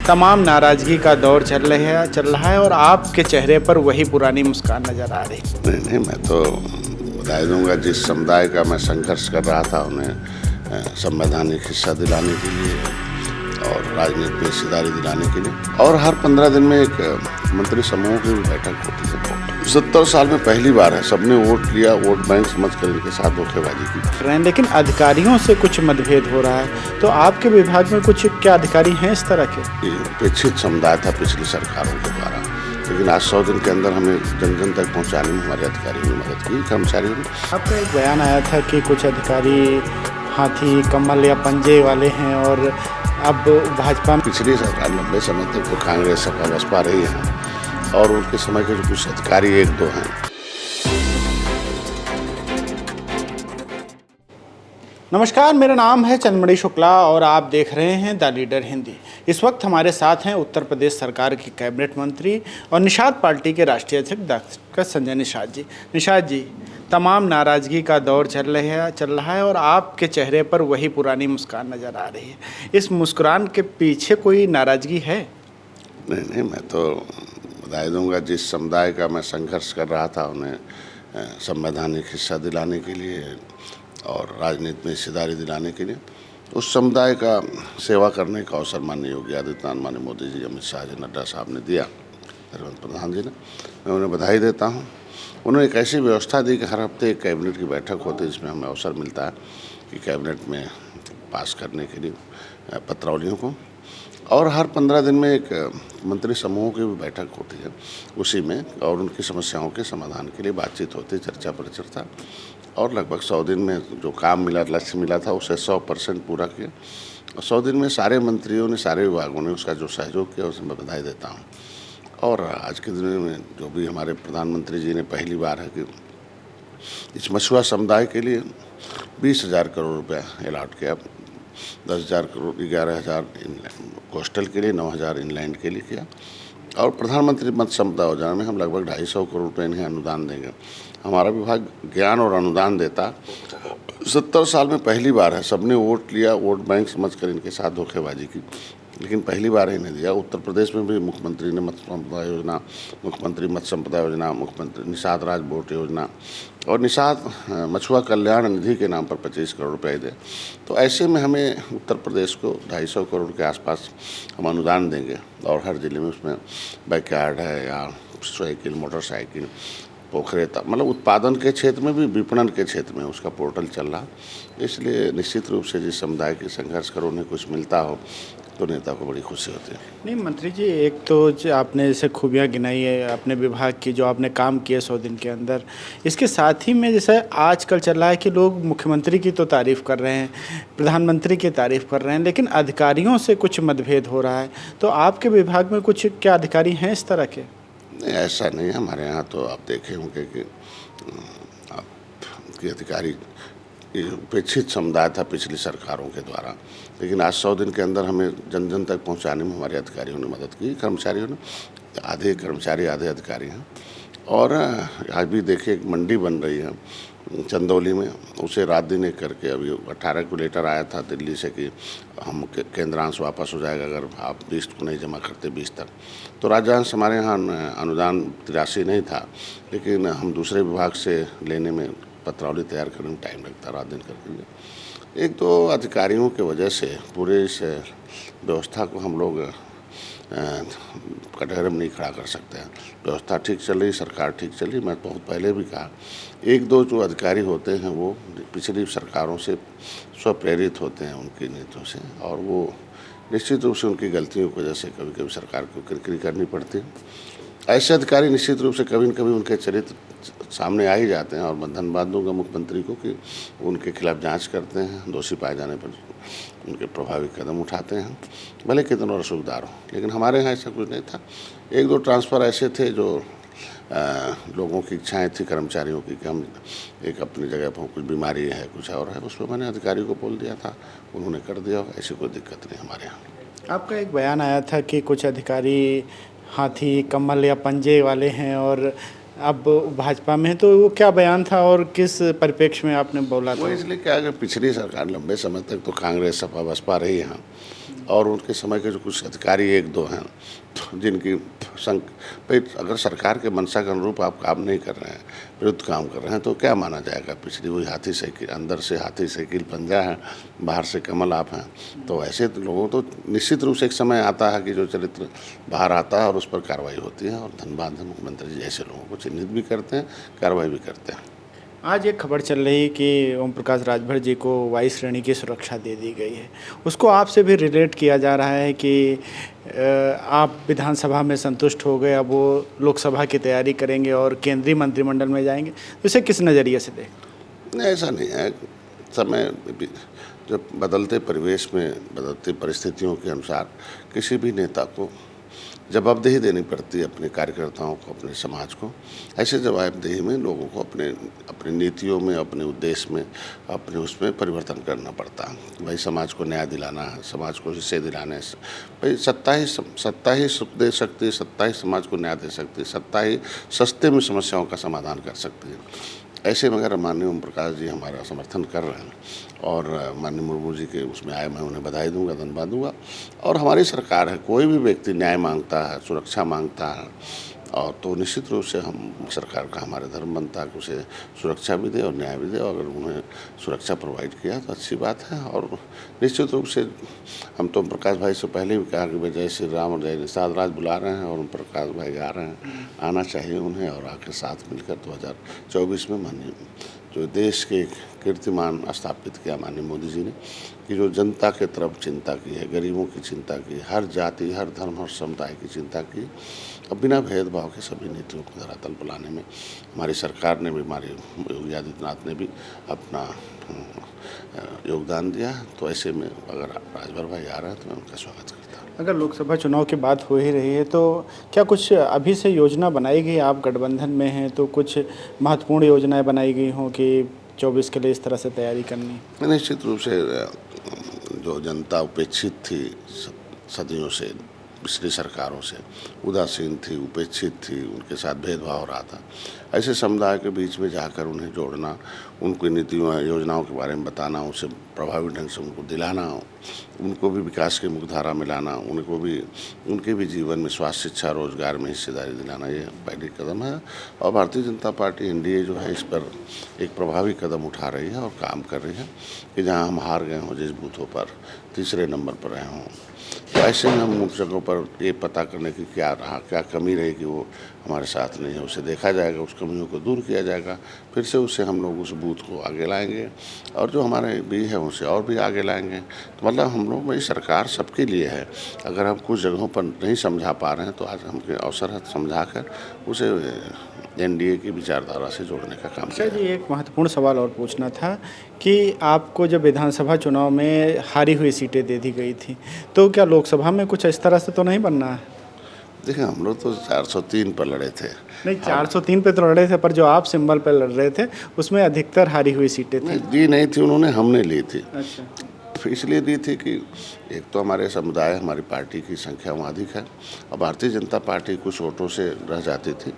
तमाम नाराजगी का दौर चल रहा है और आपके चेहरे पर वही पुरानी मुस्कान नजर आ रही है। नहीं नहीं, मैं तो बधाई दूंगा जिस समुदाय का मैं संघर्ष कर रहा था उन्हें संवैधानिक हिस्सा दिलाने के लिए और राजनीति में हिस्सेदारी दिलाने के लिए। और हर 15 दिन में एक मंत्री समूह की बैठक होती है। 70 साल में पहली बार है, सबने वोट लिया, वोट बैंक समझकर इनके साथ धोखेबाजी की। लेकिन अधिकारियों से कुछ मतभेद हो रहा है, तो आपके विभाग में कुछ क्या अधिकारी हैं इस तरह के? ये उपेक्षित समुदाय था पिछली सरकारों के द्वारा, लेकिन आज 100 दिन के अंदर हमें जन जन तक पहुंचाने में हमारे अधिकारियों ने मदद की, कर्मचारियों ने। आपका एक बयान आया था कि कुछ अधिकारी हाथी कमल या पंजे वाले हैं और अब भाजपा में। पिछली सरकार लंबे समय तक तो कांग्रेस सपा बसपा रही है और उनके समय के जो कुछ अधिकारी एक दो हैं। नमस्कार, मेरा नाम है चंद्रमणि शुक्ला और आप देख रहे हैं द लीडर हिंदी। इस वक्त हमारे साथ हैं उत्तर प्रदेश सरकार के कैबिनेट मंत्री और निषाद पार्टी के राष्ट्रीय अध्यक्ष डॉक्टर संजय निषाद जी। निषाद जी, तमाम नाराजगी का दौर चल रहा है और आपके चेहरे पर वही पुरानी मुस्कान नज़र आ रही है। इस मुस्कुरान के पीछे कोई नाराजगी है? नहीं नहीं, मैं तो बधाई दूंगा जिस समुदाय का मैं संघर्ष कर रहा था उन्हें संवैधानिक हिस्सा दिलाने के लिए और राजनीति में हिस्सेदारी दिलाने के लिए। उस समुदाय का सेवा करने का अवसर माननीय योगी आदित्यनाथ, माननीय मोदी जी, अमित शाह जी, नड्डा साहब ने दिया, धर्मेंद्र प्रधान जी ने। मैं उन्हें बधाई देता हूँ। उन्होंने एक ऐसी व्यवस्था दी कि हर हफ्ते एक कैबिनेट की बैठक होती है जिसमें हमें अवसर मिलता है कि कैबिनेट में पास करने के लिए पत्रावलियों को, और हर 15 दिन में एक मंत्री समूह की भी बैठक होती है उसी में, और उनकी समस्याओं के समाधान के लिए बातचीत होती है, चर्चा परिचर्चा। और लगभग 100 दिन में जो काम मिला, लक्ष्य मिला था, उसे 100% पूरा किया। और 100 दिन में सारे मंत्रियों ने, सारे विभागों ने उसका जो सहयोग किया उसे मैं बधाई देता हूँ। और आज के दिन में जो भी हमारे प्रधानमंत्री जी ने पहली बार है कि इस मछुआ समुदाय के लिए 20,000 करोड़ रुपया अलॉट किया। 10,000 करोड़, 11,000 कोस्टल के लिए, 9,000 इनलैंड के लिए किया। और प्रधानमंत्री मत्स्य संपदा योजना में हम लगभग 250 करोड़ रुपये इन्हें अनुदान देंगे। हमारा विभाग ज्ञान और अनुदान देता 70 साल में पहली बार है, सबने वोट लिया, वोट बैंक समझकर इनके साथ धोखेबाजी की, लेकिन पहली बार इन्हें दिया। उत्तर प्रदेश में भी मुख्यमंत्री ने मत्स्य संपदा योजना, मुख्यमंत्री मत्स्य संपदा योजना, मुख्यमंत्री निषाद राज बोट योजना और निषाद मछुआ कल्याण निधि के नाम पर 25 करोड़ रुपए दे। तो ऐसे में हमें उत्तर प्रदेश को 250 करोड़ के आसपास हम अनुदान देंगे। और हर जिले में उसमें बैकयार्ड है या साइकिल, मोटरसाइकिल, पोखरे तक, मतलब उत्पादन के क्षेत्र में भी, विपणन के क्षेत्र में उसका पोर्टल चल रहा। इसलिए निश्चित रूप से जिस समुदाय के संघर्ष करो उन्हें कुछ मिलता हो तो नेता को बड़ी खुशी होती है। नहीं मंत्री जी, एक तो जो आपने जैसे खूबियाँ गिनाई है अपने विभाग की, जो आपने काम किए 100 दिन के अंदर, इसके साथ ही में जैसे आजकल चल रहा है कि लोग मुख्यमंत्री की तो तारीफ़ कर रहे हैं, प्रधानमंत्री की तारीफ़ कर रहे हैं, लेकिन अधिकारियों से कुछ मतभेद हो रहा है, तो आपके विभाग में कुछ क्या अधिकारी हैं इस तरह के? नहीं, ऐसा नहीं है। हमारे यहाँ तो आप देखे होंगे कि आपके अधिकारी उपेक्षित समुदाय था पिछली सरकारों के द्वारा, लेकिन आज 100 दिन के अंदर हमें जन जन तक पहुंचाने में हमारे अधिकारियों ने मदद की, कर्मचारियों ने। आधे कर्मचारी, आधे अधिकारी हैं। और आज भी देखिए एक मंडी बन रही है चंदौली में, उसे रात दिन एक करके अभी 18 को लेटर आया था दिल्ली से कि हम केंद्रांश वापस हो जाएगा अगर आप 20 को नहीं जमा करते 20 तक। तो राज्यांश हमारे यहाँ अनुदान 83 नहीं था, लेकिन हम दूसरे विभाग से लेने में, पत्रावली तैयार करने में टाइम लगता, रात दिन करके। एक तो अधिकारियों की वजह से पूरे इस व्यवस्था को हम लोग कटघरे में नहीं खड़ा कर सकते हैं। व्यवस्था ठीक चल रही, सरकार ठीक चल रही। मैं बहुत पहले भी कहा, एक दो जो अधिकारी होते हैं वो पिछली सरकारों से स्वप्रेरित होते हैं उनकी नीतियों से, और वो निश्चित रूप से उनकी गलतियों की वजह से कभी कभी सरकार को किरकिरी करनी पड़ती है। ऐसे अधिकारी निश्चित रूप से कभी न कभी उनके चरित्र सामने आ ही जाते हैं, और मैं धन्यवाद दूंगा मुख्यमंत्री को कि उनके खिलाफ जांच करते हैं, दोषी पाए जाने पर उनके प्रभावी कदम उठाते हैं, भले कितना रसूखदार हो। लेकिन हमारे यहाँ ऐसा कुछ नहीं था। एक दो ट्रांसफ़र ऐसे थे जो लोगों की इच्छाएं थी, कर्मचारियों की, कि हम एक अपनी जगह पर कुछ बीमारी है, कुछ और है, उसमें मैंने अधिकारी को बोल दिया था, उन्होंने कर दिया। ऐसी कोई दिक्कत नहीं हमारे यहाँ। आपका एक बयान आया था कि कुछ अधिकारी हाथी कमल या पंजे वाले हैं और अब भाजपा में, तो वो क्या बयान था और किस परिप्रेक्ष्य में आपने बोला था? वो इसलिए क्या कि पिछली सरकार लंबे समय तक तो कांग्रेस सपा बसपा रही यहाँ, और उनके समय के जो कुछ अधिकारी एक दो हैं तो जिनकी भाई अगर सरकार के मंशा के अनुरूप आप काम नहीं कर रहे हैं, विरुद्ध काम कर रहे हैं, तो क्या माना जाएगा? पिछली वही हाथी साइकिल, अंदर से हाथी साइकिल पंजा है, बाहर से कमल आप हैं। तो ऐसे लोगों तो निश्चित रूप से एक समय आता है कि जो चरित्र बाहर आता है और उस पर कार्रवाई होती है, और धन्यवाद मुख्यमंत्री जी ऐसे लोगों को चिन्हित भी करते हैं, कार्रवाई भी करते हैं। आज एक खबर चल रही है कि ओम प्रकाश राजभर जी को वायु श्रेणी की सुरक्षा दे दी गई है। उसको आपसे भी रिलेट किया जा रहा है कि आप विधानसभा में संतुष्ट हो गए, अब वो लोकसभा की तैयारी करेंगे और केंद्रीय मंत्रिमंडल में जाएंगे। तो इसे किस नज़रिए से देख? नहीं, ऐसा नहीं है। समय जब बदलते परिवेश में, बदलती परिस्थितियों के अनुसार किसी भी नेता को जवाबदेही देनी पड़ती है अपने कार्यकर्ताओं को, अपने समाज को। ऐसे जवाबदेही में लोगों को अपनी नीतियों में, अपने उद्देश्य में, अपने उसमें परिवर्तन करना पड़ता है। भाई समाज को न्याय दिलाना है, समाज को हिस्से दिलाने से भाई सत्ता ही सुख दे सकती है, सत्ता ही समाज को न्याय दे सकती है, सत्ता ही सस्ते में समस्याओं का समाधान कर सकती है। ऐसे में अगर माननीय ओम प्रकाश जी हमारा समर्थन कर रहे हैं और माननीय मुर्मू जी के उसमें आए, मैं उन्हें बधाई दूंगा, धन्यवाद दूंगा। और हमारी सरकार है, कोई भी व्यक्ति न्याय मांगता है, सुरक्षा मांगता है, और तो निश्चित रूप से हम सरकार का हमारे धर्म बनता है कि उसे सुरक्षा भी दे और न्याय भी दे। अगर उन्हें सुरक्षा प्रोवाइड किया तो अच्छी बात है। और निश्चित रूप से हम तो ओम प्रकाश भाई से पहले भी कहा कि भाई जय श्री राम और जय निषाद राज बुला रहे हैं और ओम प्रकाश भाई गा रहे हैं, आना चाहिए उन्हें, और आके साथ मिलकर 2024 में माननीय जो देश के कीर्तिमान स्थापित किया माननीय मोदी जी ने, कि जो जनता के तरफ चिंता की है, गरीबों की चिंता की, हर जाति, हर धर्म और समुदाय की चिंता की, अब बिना भेदभाव के सभी नीतियों को धरातल पर लाने में हमारी सरकार ने भी, हमारे योगी आदित्यनाथ ने भी अपना योगदान दिया। तो ऐसे में अगर राजभर भाई आ रहे हैं तो मैं उनका स्वागत करता हूँ। अगर लोकसभा चुनाव की बात हो ही रही है तो क्या कुछ अभी से योजना बनाई गई? आप गठबंधन में हैं तो कुछ महत्वपूर्ण योजनाएं बनाई गई हों कि 24 के लिए इस तरह से तैयारी करनी? निश्चित रूप से जो जनता उपेक्षित थी सदियों से, पिछली सरकारों से उदासीन थी, उपेक्षित थी, उनके साथ भेदभाव हो रहा था, ऐसे समुदाय के बीच में जाकर उन्हें जोड़ना, उनकी नीतियों योजनाओं के बारे में बताना, उसे प्रभावी ढंग से उनको दिलाना, उनको भी विकास की मुख्यधारा में लाना, उनके भी जीवन में स्वास्थ्य, शिक्षा, रोजगार में हिस्सेदारी दिलाना, ये पहली कदम है। और भारतीय जनता पार्टी एनडीए जो है इस पर एक प्रभावी कदम उठा रही है और काम कर रही है कि जहाँ हम हार गए हों, जिस बूथों पर तीसरे नंबर पर रहे हों, तो ऐसे में हम उन जगहों पर ये पता करने की क्या रहा, क्या कमी रही कि वो हमारे साथ नहीं है, उसे देखा जाएगा, उस कमियों को दूर किया जाएगा, फिर से उससे हम लोग उस बूथ को आगे लाएंगे और जो हमारे भी है उसे और भी आगे लाएंगे। तो मतलब हम लोग में सरकार सबके लिए है। अगर हम कुछ जगहों पर नहीं समझा पा रहे हैं तो आज हमके अवसर है समझा कर उसे एनडीए की विचारधारा से जोड़ने का काम किया। जी, एक महत्वपूर्ण सवाल और पूछना था कि आपको जब विधानसभा चुनाव में हारी हुई सीटें दे दी गई थी, तो क्या लोकसभा में कुछ इस तरह से तो नहीं बनना है? देखिए, हम लोग तो 403 पर लड़े थे। नहीं, 403 पे तो लड़े थे, पर जो आप सिंबल पे लड़ रहे थे उसमें अधिकतर हारी हुई सीटें थी। दी नहीं थी उन्होंने, हमने ली थी। अच्छा। इसलिए दी थी कि एक तो हमारे समुदाय, हमारी पार्टी की संख्या वहाँ अधिक है और भारतीय जनता पार्टी कुछ वोटों से रह जाती थी,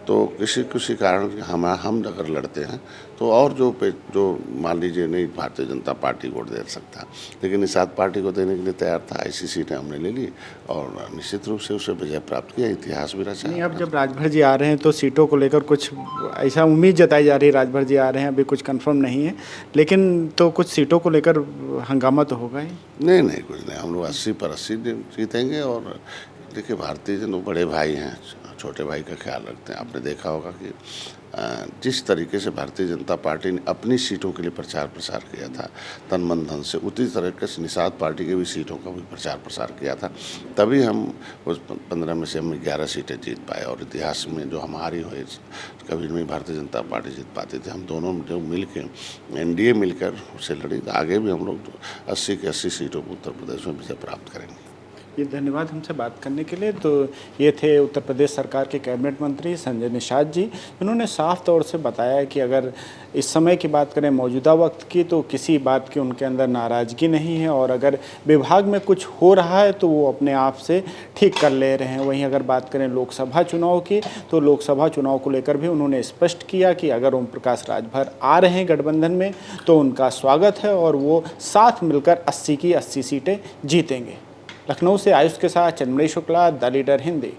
तो किसी कारण हम अगर लड़ते हैं तो और जो मान लीजिए नहीं भारतीय जनता पार्टी वोट दे सकता, लेकिन निषाद पार्टी को देने के लिए तैयार था। ऐसी सीटें हमने ले ली और निश्चित रूप से उसे विजय प्राप्त किया, इतिहास भी रचा। नहीं, अब जब राजभर जी आ रहे हैं तो सीटों को लेकर कुछ ऐसा उम्मीद जताई जा रही है, राजभर जी आ रहे हैं, अभी कुछ कंफर्म नहीं है, लेकिन तो कुछ सीटों को लेकर हंगामा तो होगा ही। नहीं, कुछ नहीं, हम लोग 80 पर 80 जीतेंगे। और देखिए, भारतीय जनता बड़े भाई हैं, छोटे भाई का ख्याल रखते हैं। आपने देखा होगा कि जिस तरीके से भारतीय जनता पार्टी ने अपनी सीटों के लिए प्रचार प्रसार किया था तन मन धन से, उसी तरीके से निषाद पार्टी की भी सीटों का भी प्रचार प्रसार किया था, तभी हम उस 15 में से हम 11 सीटें जीत पाए। और इतिहास में जो हमारी हुई कभी नहीं भारतीय जनता पार्टी जीत पाती थी। हम दोनों जो मिल के एनडीए मिलकर उससे लड़ी, तो आगे भी हम लोग 80 की 80 सीटों को उत्तर प्रदेश में विजय प्राप्त करेंगे। ये धन्यवाद हमसे बात करने के लिए। तो ये थे उत्तर प्रदेश सरकार के कैबिनेट मंत्री संजय निषाद जी, जिन्होंने साफ तौर से बताया कि अगर इस समय की बात करें, मौजूदा वक्त की, तो किसी बात की उनके अंदर नाराज़गी नहीं है और अगर विभाग में कुछ हो रहा है तो वो अपने आप से ठीक कर ले रहे हैं। वहीं अगर बात करें लोकसभा चुनाव की, तो लोकसभा चुनाव को लेकर भी उन्होंने स्पष्ट किया कि अगर ओम प्रकाश राजभर आ रहे हैं गठबंधन में तो उनका स्वागत है और वो साथ मिलकर 80 की 80 सीटें जीतेंगे। लखनऊ से आयुष के साथ चंद्रमणि शुक्ला, द लीडर हिंदी।